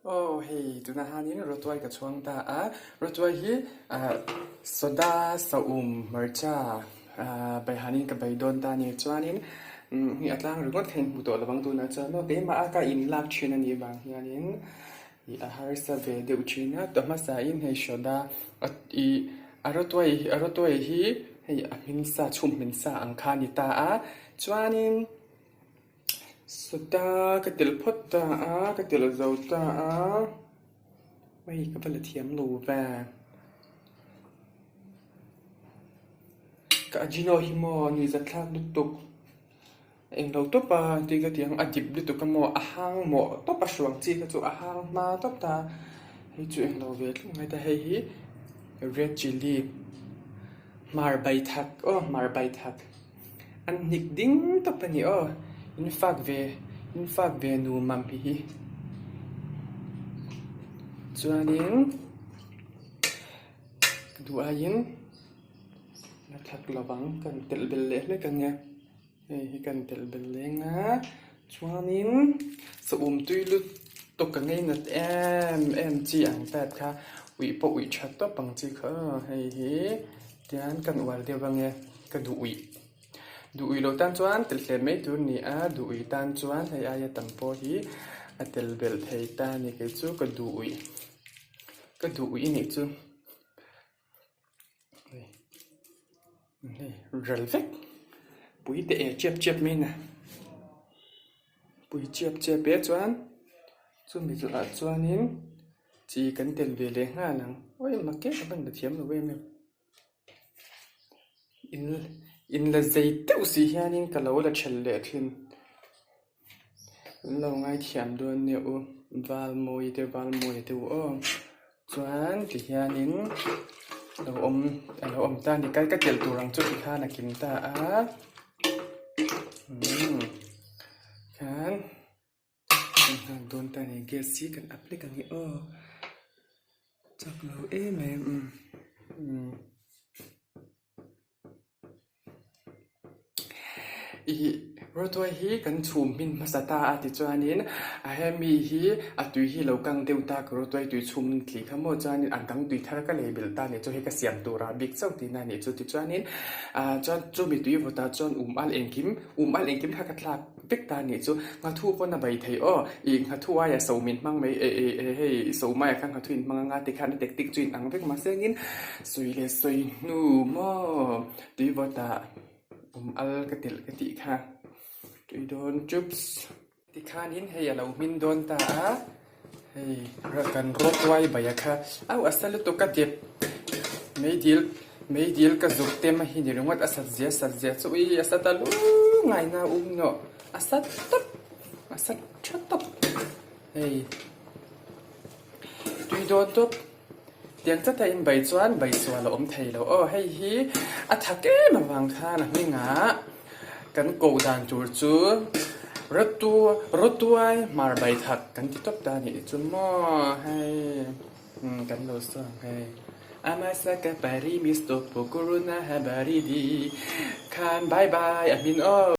โอ้เฮ้ตุนาฮานี้รถไฟกับช่วงตารถไฟฮีโซดาสอุมเมอร์จ้าไปฮานี้กับไปโดนตานี่จวนนี้นี่อัตลังหรือว่าแข่งบุตรระวังตัวนะจ๊ะเนาะเดี๋ยวมาอากาอินลักชินันยี่บางอย่างนี้อีอาหารสเวเดอุชินะตัวมาสายให้โซดาอีรถไฟฮีให้มินซาชุมมินซาอังคานิตาจวนนี้สุดาก็เดลพดตาก็เดลเจ้าตาไม่ก็เป็นเทียมรูแบบก็จิโนฮิโมนี่จะทลากดุตุกเองเราตัวปาที่ก็เทียงอดิบดุตุกก็โมอาหังโมตัวปะสวงจีก็จูอาหังมาตัวตาให้จูเองเราเวทไม่ได้ให้ฮีเรดจิลีมาร์ใบทักมาร์ใบทักอันนิกดิ้งตัวปนี่in fact ve nu mampi chuanin duain na thak lawang kan tel bel le kan nya hi kan tel bel le nga chuanin so tuilu to kan ngai nat em chi ang tat kha ui po ui chat to pang chi kha hi tian kan wal de wange ka du ui lo tan chuan tel hle mai tur ni du ui tan chuan hei aya tampo hi a tel bel thei ta ni ke chu ka du ui ni chu hei ral vek pui te chep mai na pui chep be chuan chu mi chu a chuanin chi kan tel ve le nga lang oi ma ke ban da thiam lo we me in la zai teu si hianin ka lo la thel le thin lo ngai thiam don ne u wal moi te o chuan ti hianin lo om ta ni kai ka tel turang chu ki kha na kim ta kan don ta ni gas si kan apply kan ni chak loรถไฟฮีกันชุมมินมาสตาอาทิจวานินเฮมีฮีตุยฮีเรากังเดวตากรถไฟตุยชุมที่ขโมยจวานินกังตุยทาร์ก็เลยเบลตาเนี่ยจะให้กเสียมตัวราบิกเจ้าตีนั่นเนี่ยจุดจวานินจนมีตุยวัตาจนอัลเองคิมถ้ากระทลักปิกตาเนี่ยจุงาทูคนน่ะใบไทยอีกงาทูว่าอย่าสูมินมั่งไม่ให้สูไม่ข้างงาทูอินมั่งงาติคันเด็กติ๊กจุนอังเวกมาเสียงินสวยเลยสวยนูมอตุยวัตาอัลกติลกติค่ะตุยโดนจุ๊บที่ข้านินให้เรามินโดนตาให้รักกันรถไว้ใบค่ะอัศลุตุกติบไม่ดีลก็จุกเต็มหินเรื่องว่าอัศเจียสุยอัศตาลูไงน่าเนาะอัศชัดตบให้ตุยโดนตุบเดี๋ยวจะแต่อินใบสวนเราไทยเราให้ฮีอัฐกมาวางท่านะไม่งากันโกดันจูรถตัวมาใบถักกันที่ตบตานี่จุมอให้กันโลสองให้อามาสักปารีมิสโตโปกุรุนาฮาบารีดีคานบายอามิน